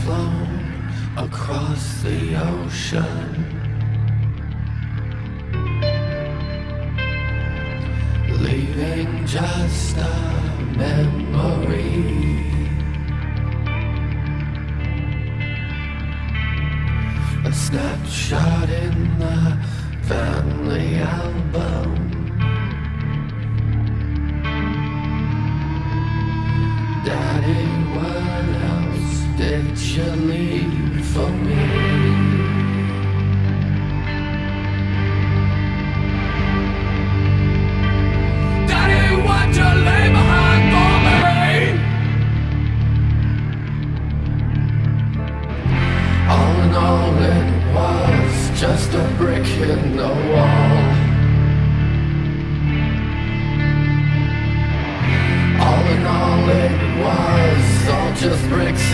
flown across the ocean, leaving just a memory. A snapshot in the family album. Daddy, what else did you leave for me? Daddy, what you leave behind for me? All in all, it was just a brick in the wall. All in all, it was all just bricks